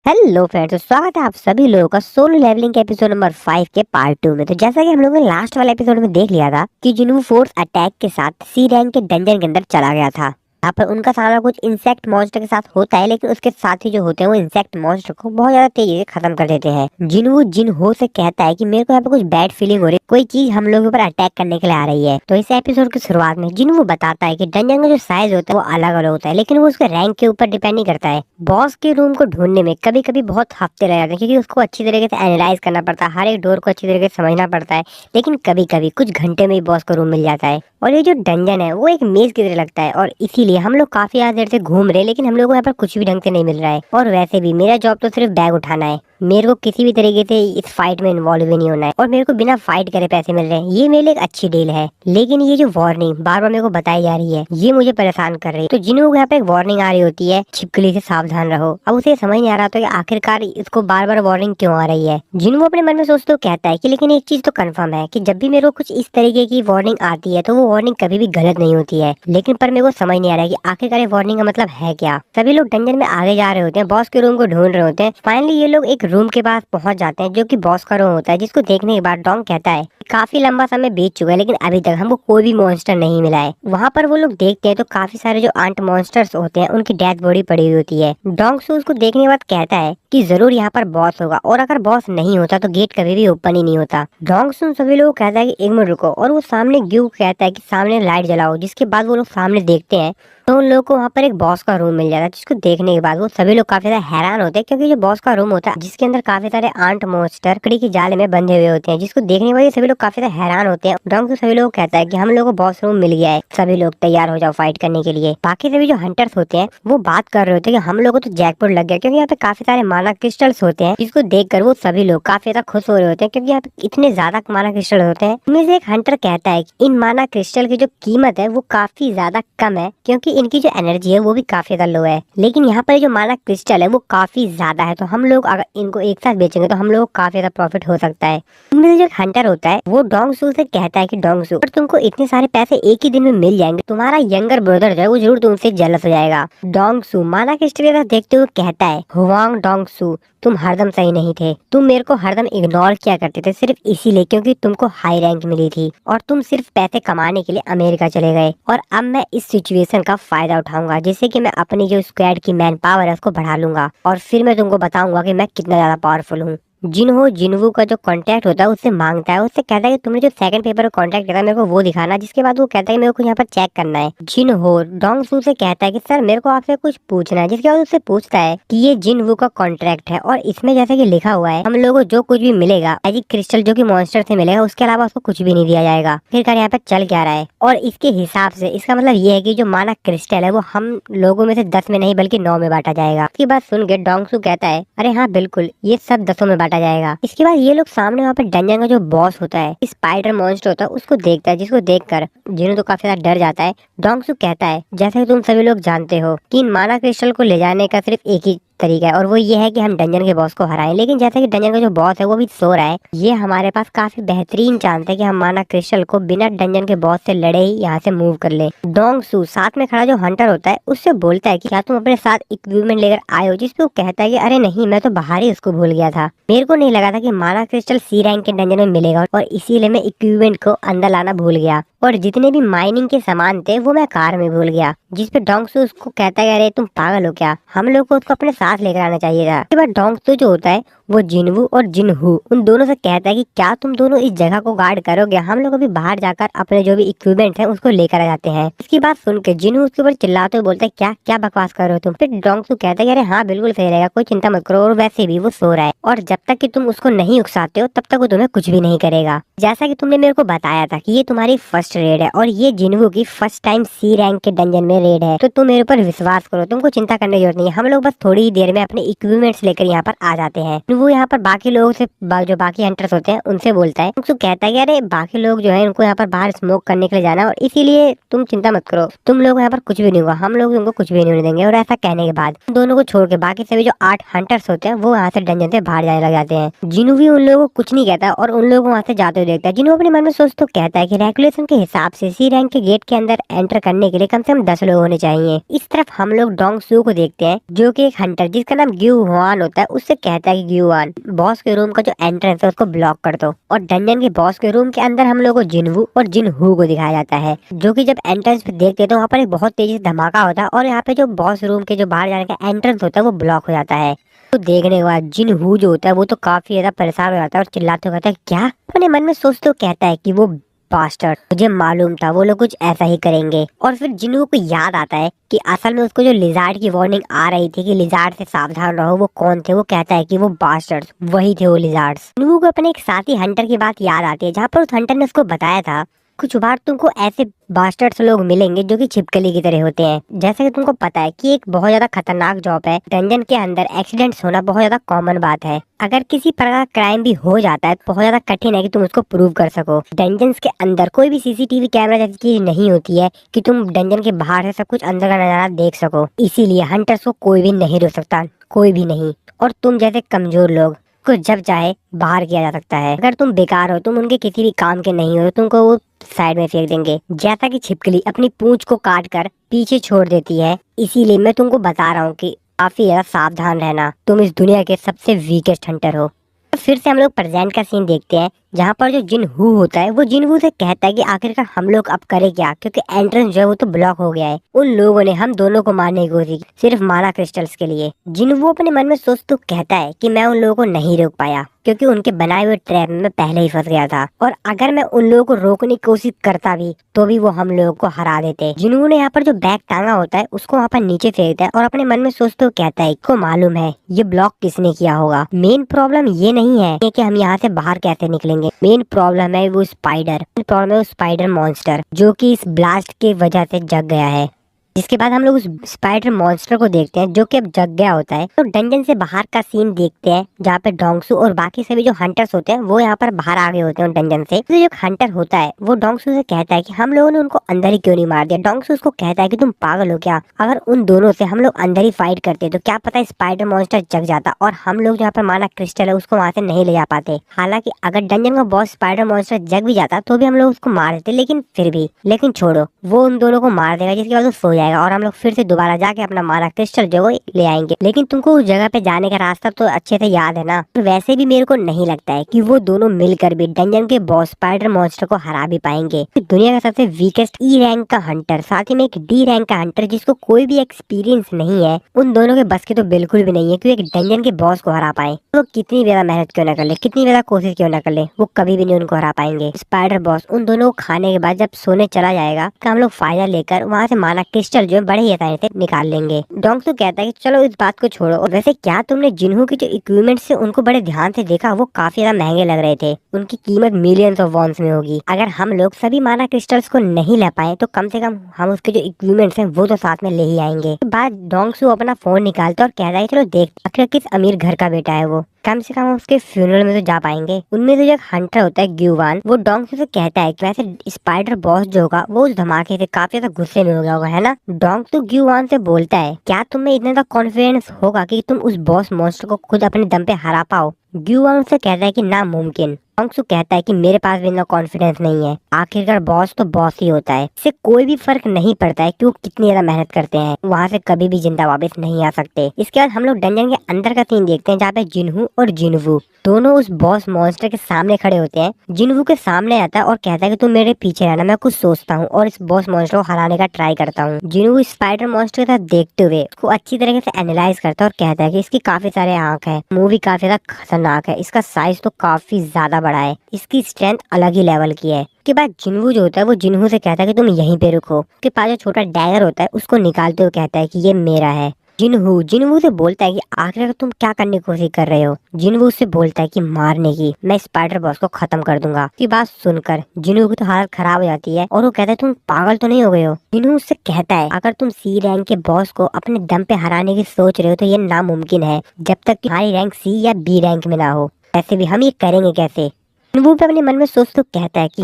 Hello friends, तो स्वागत है आप सभी लोगों का सोलो लेवलिंग के एपिसोड नंबर 5 के पार्ट 2 में। तो जैसा कि हम लोगों ने लास्ट वाले एपिसोड में देख लिया था कि जिन्हों फोर्स अटैक के साथ सी रैंक के डंजन के अंदर चला गया था। यहाँ पर उनका सामना कुछ इंसेक्ट मॉन्स्टर के साथ होता है, लेकिन उसके साथी जो होते हैं वो इंसेक्ट मॉन्स्टर को बहुत ज्यादा तेजी से खत्म कर देते हैं। जिन्हों जिन्हो से कहता है कि मेरे को यहाँ पे कुछ बैड फीलिंग हो रही है, कोई चीज हम लोगों के ऊपर अटैक करने के लिए आ रही है। तो इस एपिसोड की शुरुआत में जिन्हों बताता है कि डंजन का जो साइज होता है वो अलग अलग होता है, लेकिन वो उसके रैंक के ऊपर डिपेंड नहीं करता है। बॉस के रूम को ढूंढने में कभी कभी बहुत हफ्ते लग जाते हैं, क्योंकि उसको अच्छी तरीके से एनालाइज करना पड़ता है, हर एक डोर को अच्छी तरीके से समझना पड़ता है। लेकिन कभी कभी कुछ घंटे में ही बॉस का रूम मिल जाता है। और ये जो डंजन है वो एक मेज की तरह लगता है, और इसीलिए हम लोग काफी ज्यादा देर से घूम रहे हैं, लेकिन हम लोग को यहाँ पर कुछ भी ढंग से नहीं मिल रहा है। और वैसे भी मेरा जॉब तो सिर्फ बैग उठाना है, मेरे को किसी भी तरीके से इस फाइट में इन्वॉल्व भी नहीं होना है, और मेरे को बिना फाइट करे पैसे मिल रहे हैं। ये मेरे लिए एक अच्छी डील है। लेकिन ये जो वार्निंग बार बार मेरे को बताई जा रही है, ये मुझे परेशान कर रही है। तो जिन्हों को यहाँ पे एक वार्निंग आ रही होती है, छिपकली से सावधान रहो। अब उसे समझ नहीं आ रहा था कि आखिरकार इसको बार बार वार्निंग क्यों आ रही है। जिन्हों अपने मन में सोचते कहता है कि लेकिन एक चीज तो कंफर्म है कि जब भी मेरे को कुछ इस तरीके की वार्निंग आती है तो वो वार्निंग कभी भी गलत नहीं होती है। लेकिन पर मेरे को समझ नहीं आ रहा है कि आखिरकार वार्निंग का मतलब है क्या। सभी लोग डंजन में आगे जा रहे होते हैं, बॉस के रूम को ढूंढ रहे होते हैं। फाइनली ये लोग एक रूम के पास पहुंच जाते हैं, जो कि बॉस का रूम होता है, जिसको देखने के बाद डोंग कहता है काफी लंबा समय बीत चुका है, लेकिन अभी तक हमको कोई भी मॉन्स्टर नहीं मिला है। वहाँ पर वो लोग देखते हैं तो काफी सारे जो आंट मॉन्स्टर्स होते हैं उनकी डेथ बॉडी पड़ी हुई होती है। डोंग सू उसको देखने के बाद कहता है कि जरूर यहाँ पर बॉस होगा, और अगर बॉस नहीं होता तो गेट कभी भी ओपन ही नहीं होता। डोंग सू सभी लोग कहता है कि एक मिनट रुको, और वो सामने ग्यू कहता है कि सामने लाइट जलाओ। जिसके बाद वो लोग सामने देखते हैं तो उन लोगों को वहाँ पर एक बॉस का रूम मिल जाता है, जिसको देखने के बाद वो सभी लोग काफी ज्यादा हैरान होते हैं, क्योंकि जो बॉस का रूम होता है जिसके अंदर काफी सारे आंट मॉन्स्टर लकड़ी के जाले में बंधे हुए होते हैं, जिसको देखने के बाद ये सभी लोग काफी ज्यादा हैरान होते हैं। डोंग सभी लोग कहता है कि हम लोग को बॉस रूम मिल गया है, सभी लोग तैयार हो जाओ फाइट करने के लिए। बाकी सभी जो हंटर्स होते हैं वो बात कर रहे होते हैं कि हम लोग को तो जैकपॉट लग गया, क्योंकि यहाँ पे काफी सारे माना क्रिस्टल्स होते हैं, जिसको देखकर वो सभी लोग काफी ज्यादा खुश हो रहे होते हैं, क्योंकि यहाँ पे इतने ज्यादा माना क्रिस्टल होते हैं। इनमें से एक हंटर कहता है कि इन माना क्रिस्टल की जो कीमत है वो काफी ज्यादा कम है, क्योंकि इनकी जो एनर्जी है वो भी काफी ज्यादा लो है। लेकिन यहाँ पर जो माना क्रिस्टल है वो काफी ज्यादा है, तो हम लोग अगर इनको एक साथ बेचेंगे तो हम लोग को काफी ज्यादा प्रॉफिट हो सकता है। इनमें से जो हंटर होता है वो डोंग सू से कहता है कि डोंग सू, अगर तुमको इतने सारे पैसे एक ही दिन में मिल जाएंगे, तुम्हारा यंगर ब्रदर जो है वो जरूर तुमसे जेलस हो जाएगा। डोंग सू माना क्रिस्टल की तरफ देखते हुए कहता है, हुआंग डोंग सू, तुम हरदम सही नहीं थे। तुम मेरे को हरदम इग्नोर किया करते थे, सिर्फ इसीलिए क्योंकि तुमको हाई रैंक मिली थी, और तुम सिर्फ पैसे कमाने के लिए अमेरिका चले गए। और अब मैं इस सिचुएशन का फायदा उठाऊंगा, जिससे कि मैं अपनी जो स्क्वाड की मैन पावर है उसको बढ़ा लूंगा, और फिर मैं तुमको बताऊंगा कि मैं कितना ज्यादा पावरफुल हूँ। जिन्हों का जो कांटेक्ट होता है उससे मांगता है, उससे कहता है कि तुमने जो सेकंड पेपर का कांटेक्ट किया था मेरे को वो दिखाना। जिसके बाद वो कहता है कि मेरे को यहाँ पर चेक करना है। जिन्हो डोंग सू से कहता है कि सर मेरे को आपसे कुछ पूछना है। जिसके बाद उससे पूछता है कि ये जिन्हो का कॉन्ट्रैक्ट है, और इसमें जैसे कि लिखा हुआ है हम लोगों को जो कुछ भी मिलेगा मैजिक क्रिस्टल जो कि मॉन्स्टर से मिलेगा, उसके अलावा उसको कुछ भी नहीं दिया जाएगा। फिर यहाँ पर चल क्या रहा है, और इसके हिसाब से इसका मतलब ये है कि जो माना क्रिस्टल है वो हम लोगों में से 10 में नहीं बल्कि 9 में बांटा जाएगा। इसकी बात सुन के डोंग सू कहता है अरे हाँ बिल्कुल, ये सब 10 में बांटा जाएगा। इसके बाद ये लोग सामने वहाँ पे डंजन का जो बॉस होता है, स्पाइडर मॉन्स्टर होता है, उसको देखता है, जिसको देखकर जिन्हों तो काफी ज्यादा डर जाता है। डोंग सू कहता है जैसे कि तुम सभी लोग जानते हो कि इन माना क्रिस्टल को ले जाने का सिर्फ एक ही तरीका है, और वो ये है कि हम डंजन के बॉस को हराएं। लेकिन जैसे कि डंजन का जो बॉस है वो भी सो रहा है, ये हमारे पास काफी बेहतरीन चांस है कि हम माना क्रिस्टल को बिना डंजन के बॉस से लड़े ही यहाँ से मूव कर ले। डोंग सू साथ में खड़ा जो हंटर होता है उससे बोलता है कि क्या तुम अपने साथ इक्विपमेंट लेकर आए हो, जिसपे वो कहता है कि अरे नहीं, मैं तो बाहर ही उसको भूल गया था। मेरे को नहीं लगा था कि माना क्रिस्टल सी रैंक के डंजन में मिलेगा, और इसीलिए मैं इक्विपमेंट को अंदर लाना भूल गया, और जितने भी माइनिंग के सामान थे वो मैं कार में भूल गया। जिसपे डोंग सू उसको कहता है अरे तुम पागल हो क्या, हम लोग को उसको अपने साथ लेकर आना चाहिए था। इसके बाद डोंग सू जो होता है वो जिन्हू और जिन्हू उन दोनों से कहता है कि क्या तुम दोनों इस जगह को गार्ड करोगे, हम लोग अभी बाहर जाकर अपने जो भी इक्विपमेंट है उसको लेकर आ जाते हैं। इसकी बात सुन के जिन्हू उसके ऊपर चिल्लाते हुए बोलते है क्या क्या बकवास कर रहे हो तुम। फिर डोंग सू कहता है अरे हाँ बिल्कुल सही रहेगा, कोई चिंता मत करो, और वैसे भी वो सो रहा है, और जब तक कि तुम उसको नहीं उकसाते हो तब तक वो तुम्हें कुछ भी नहीं करेगा। जैसा कि तुमने मेरे को बताया था कि ये तुम्हारी फर्स्ट रेड है, और ये जिन्हू की फर्स्ट टाइम सी रैंक के डंजन में रेड है, तो तुम मेरे ऊपर विश्वास करो, तुमको चिंता करने की जरूरत नहीं है। हम लोग बस थोड़ी ही देर में अपने इक्विपमेंट्स लेकर यहाँ पर आ जाते हैं। जिन्हों यहाँ पर बाकी लोगों से जो बाकी हंटर्स होते हैं उनसे बोलता है। डोंगसू कहता है कि अरे बाकी लोग जो है उनको यहाँ पर बाहर स्मोक करने के लिए जाना और इसीलिए तुम चिंता मत करो, तुम लोग यहाँ पर कुछ भी नहीं होगा, हम लोग तुमको कुछ भी नहीं होने देंगे। और ऐसा कहने के बाद दोनों को छोड़ के बाकी सभी जो 8 हंटर्स होते हैं वो यहाँ से डंजन से बाहर जाने लग जाते हैं। जिन्हों भी उन लोगों को कुछ नहीं कहता और उन लोगों को वहाँ से जाते हुए देखता है। जिन्हों अपने मन में सोच तो कहता है कि रेगुलेशन के हिसाब से सी रैंक के गेट के अंदर एंटर करने के लिए कम से कम 10 लोग होने चाहिए। इस तरफ हम लोग डोंगसू को देखते हैं जो कि एक हंटर जिसका नाम ग्यू हुआन होता है उससे कहता है कि ग्यू हुआन बॉस के रूम का जो एंट्रेंस है उसको ब्लॉक कर दो। और डंजन के बॉस के रूम के अंदर हम लोग को जिनवू और जिनहू को दिखाया जाता है जो कि जब एंट्रेंस पे देखते हैं तो वहाँ पर एक बहुत तेजी से धमाका होता है और यहाँ पे जो बॉस रूम के जो बाहर जाने का एंट्रेंस होता है वो ब्लॉक हो जाता है। तो देखने के बाद जिनहू जो होता है वो तो काफी ज्यादा परेशान हो जाता है और चिल्लाते हुए कहता है क्या। अपने मन में सोचते कहता है कि वो बास्टर्ड, मुझे मालूम था वो लोग कुछ ऐसा ही करेंगे। और फिर जिन्हों को याद आता है कि असल में उसको जो लिजार्ड की वार्निंग आ रही थी कि लिजार्ड से सावधान रहो, वो कौन थे, वो कहता है कि वो बास्टर्ड्स वही थे वो लिजार्ड्स। जिन्हों को अपने एक साथी हंटर की बात याद आती है जहाँ पर उस हंटर ने उसको बताया था कुछ बार तुमको ऐसे बास्टर्ड्स लोग मिलेंगे जो कि छिपकली की तरह होते हैं। जैसे कि तुमको पता है कि एक बहुत ज्यादा खतरनाक जॉब है, डंजन के अंदर एक्सीडेंट्स होना बहुत ज्यादा कॉमन बात है। अगर किसी प्रकार का क्राइम भी हो जाता है तो बहुत ज्यादा कठिन है कि तुम उसको प्रूव कर सको। डंजन्स के अंदर कोई भी सीसीटीवी कैमरा जैसी चीज नहीं होती है कि तुम डंजन के बाहर से सब कुछ अंदर का नजारा देख सको, इसीलिए हंटर्स को कोई भी नहीं रोक सकता, कोई भी नहीं। और तुम जैसे कमजोर लोग को जब चाहे बाहर किया जा सकता है। अगर तुम बेकार हो, तुम उनके किसी भी काम के नहीं हो तो तुमको वो साइड में फेंक देंगे। जैसा कि छिपकली अपनी पूंछ को काट कर पीछे छोड़ देती है, इसीलिए मैं तुमको बता रहा हूँ कि काफी ज्यादा सावधान रहना, तुम इस दुनिया के सबसे वीकेस्ट हंटर हो। फिर से हम लोग प्रेजेंट का सीन देखते हैं जहाँ पर जो जिनहू होता है वो जिनहू से कहता है कि आखिरकार हम लोग अब करें क्या, क्योंकि एंट्रेंस जो है वो तो ब्लॉक हो गया है। उन लोगों ने हम दोनों को मारने की कोशिश की सिर्फ माना क्रिस्टल्स के लिए। जिनहू अपने मन में सोच तो कहता है कि मैं उन लोगों को नहीं रोक पाया क्योंकि उनके बनाए हुए ट्रैप में पहले ही फंस गया था, और अगर मैं उन लोगों को रोकने की कोशिश करता भी तो भी वो हम लोगों को हरा देते। जिनहू ने यहाँ पर जो बैग टांगा होता है उसको वहाँ पर नीचे फेंकता है और अपने मन में सोच तो कहता है को मालूम है ये ब्लॉक किसने किया होगा। मेन प्रॉब्लम ये नहीं है कि हम यहाँ से बाहर कैसे निकलेंगे, मेन प्रॉब्लम है वो स्पाइडर, प्रॉब्लम है वो स्पाइडर मॉन्स्टर जो कि इस ब्लास्ट की वजह से जग गया है। जिसके बाद हम लोग उस स्पाइडर मॉन्स्टर को देखते हैं जो कि अब जग गया होता है। तो डंजन से बाहर का सीन देखते हैं जहाँ पे डोंगसू और बाकी सभी जो हंटर्स होते हैं वो यहाँ पर बाहर आ गए होते हैं डंजन से। तो जो हंटर होता है वो डोंगसू से कहता है कि हम लोगों ने उनको अंदर ही क्यों नहीं मार दिया। डोंगसू उसको कहता है कि तुम पागल हो क्या, अगर उन दोनों से हम लोग अंदर ही फाइट करते तो क्या पता स्पाइडर मॉन्स्टर जग जाता और हम लोग यहाँ पर माना क्रिस्टल है उसको वहाँ से नहीं ले जा पाते। हालांकि अगर डंजन का बॉस स्पाइडर मॉन्स्टर जग भी जाता तो भी हम लोग उसको मार देते, लेकिन फिर भी लेकिन छोड़ो, वो उन दोनों को मार देगा जिसके बाद वो सो जाएगा और हम लोग फिर से दोबारा जाके अपना माना क्रिस्टल जो वो ले आएंगे। लेकिन तुमको उस जगह पे जाने का रास्ता तो अच्छे से याद है ना। तो वैसे भी मेरे को नहीं लगता है कि वो दोनों मिलकर भी डंजन के बॉस स्पाइडर मॉन्स्टर को हरा भी पाएंगे। दुनिया का सबसे वीकेस्ट ई रैंक का हंटर साथ ही में एक डी रैंक का हंटर जिसको कोई भी एक्सपीरियंस नहीं है, उन दोनों के बस के तो बिल्कुल भी नहीं है कि एक डंजन के बॉस को हरा पाए। तो कितनी ज्यादा मेहनत क्यों ना कर ले, कितनी ज्यादा कोशिश क्यों ना कर ले, वो कभी भी नहीं उनको हरा पाएंगे। स्पाइडर बॉस उन दोनों को खाने के बाद जब सोने चला जाएगा तो हम लोग फायदा लेकर वहाँ से माना क्रिस्टल जो बड़े ही आसानी से निकाल लेंगे। डोंगसू कहता है कि चलो इस बात को छोड़ो, और वैसे क्या तुमने जिन्हों की जो इक्विपमेंट से उनको बड़े ध्यान से देखा, वो काफी ज्यादा महंगे लग रहे थे, उनकी कीमत मिलियंस ऑफ वॉन्स में होगी। अगर हम लोग सभी माना क्रिस्टल्स को नहीं ले पाए तो कम से कम हम उसके जो इक्विपमेंट्स हैं वो तो साथ में ले ही आएंगे। बाद डोंगसू अपना फोन निकालता और कहता है चलो देख आखिर किस अमीर घर का बेटा है वो, कम से कम उसके फ्यूनरल में तो जा पाएंगे। उनमें से जो एक हंटर होता है ग्यूवान, वो डोंगसू से कहता है कि वैसे स्पाइडर बॉस जो होगा वो उस धमाके से काफी ज्यादा गुस्से में हो गया होगा, है ना। डोंगसू ग्यूवान से बोलता है क्या तुम्हें इतना ज्यादा कॉन्फिडेंस होगा कि तुम उस बॉस मॉन्स्टर को खुद अपने दम पे हरा पाओ। ग्यूवान से कहता है कि नामुमकिन। डोंगसू कहता है कि मेरे पास भी इतना कॉन्फिडेंस नहीं है, आखिरकार बॉस तो बॉस ही होता है, इससे कोई भी फर्क नहीं पड़ता है कि वो कितनी ज्यादा मेहनत करते हैं, वहाँ से कभी भी जिंदा वापस नहीं आ सकते। इसके बाद हम लोग डंजन के अंदर का सीन देखते हैं जहाँ पे जिनहू और जिनवू दोनों उस बॉस मॉन्स्टर के सामने खड़े होते हैं। जिनवू के सामने आता है और कहता है कि तुम मेरे पीछे रहना, मैं कुछ सोचता हूँ और इस बॉस मॉन्स्टर को हराने का ट्राई करता हूँ। जिनवू स्पाइडर मॉन्स्टर के साथ देखते हुए उसको अच्छी तरीके से एनालाइज करता है और कहता है कि इसकी काफी सारे आंख है, मुंह भी काफी ज्यादा खतरनाक है, इसका साइज तो काफी ज्यादा बड़ा है, इसकी स्ट्रेंथ अलग ही लेवल की है। के बाद जिनवू जो होता है वो जिनहू से कहता है कि तुम यहीं पे रुको। उसके पास जो छोटा डैगर होता है उसको निकालते हुए कहता है कि ये मेरा है। जिनवू जिनवू से बोलता है कि आखिर तुम क्या करने की कोशिश कर रहे हो। जिनवू से बोलता है कि मारने की, मैं स्पाइडर बॉस को खत्म कर दूंगा। की बात सुनकर जिनवू की तो हालत खराब हो जाती है और वो कहता है तुम पागल तो नहीं हो गए हो। जिनवू उससे कहता है अगर तुम सी रैंक के बॉस को अपने दम पे हराने की सोच रहे हो तो ये नामुमकिन है, जब तक कि हमारी रैंक सी या बी रैंक में ना हो। ऐसे भी हम ये करेंगे कैसे। वो भी अपने मन में सोच तो कहता है कि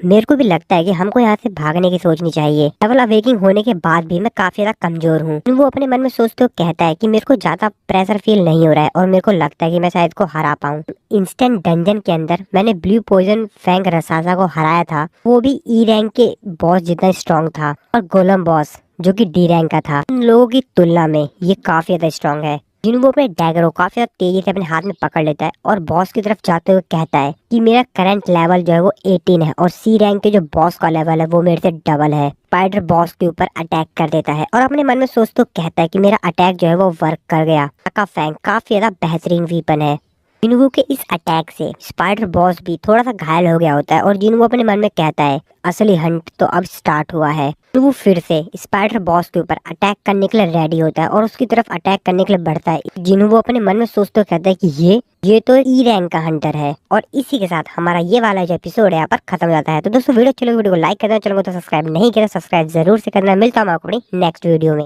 मेरे को भी लगता है कि हमको यहाँ से भागने की सोचनी चाहिए। डबल अवेकिंग होने के बाद भी मैं काफी ज्यादा कमजोर हूँ। वो अपने मन में सोच तो कहता है कि मेरे को ज्यादा प्रेशर फील नहीं हो रहा है और मेरे को लगता है कि मैं शायद को हरा पाऊँ। इंस्टेंट डंजन के अंदर मैंने ब्लू पॉइजन फैंग रसासा को हराया था, वो भी ई रैंक के बॉस जितना स्ट्रॉन्ग था, और गोलम बॉस जो कि डी रैंक का था। इन लोगों की तुलना में ये काफी ज्यादा स्ट्रॉन्ग है। जिन्हों अपने डैगर को काफी ज्यादा तेजी से अपने हाथ में पकड़ लेता है और बॉस की तरफ जाते हुए कहता है कि मेरा करंट लेवल जो है वो 18 है और सी रैंक के जो बॉस का लेवल है वो मेरे से डबल है। स्पाइडर बॉस के ऊपर अटैक कर देता है और अपने मन में सोच तो कहता है कि मेरा अटैक जो है वो वर्क कर गया। का फैंग काफी ज्यादा बेहतरीन वीपन है। जिन्हों के इस अटैक से स्पाइडर बॉस भी थोड़ा सा घायल हो गया होता है और जिन्हों अपने मन में कहता है असली हंट तो अब स्टार्ट हुआ है। तो वो फिर से स्पाइडर बॉस के ऊपर अटैक करने के लिए रेडी होता है और उसकी तरफ अटैक करने के लिए बढ़ता है। जिन्हों वो अपने मन में सोचते कहता है कि ये तो ई रैंक का हंटर है। और इसी के साथ हमारा ये वाला जो एपिसोड है यहाँ पर खत्म हो जाता है। तो दोस्तों वीडियो को लाइक करना, चैनल को तो सब्सक्राइब नहीं किया, सब्सक्राइब जरूर से करना। मिलता हूँ आपको अपनी नेक्स्ट वीडियो में।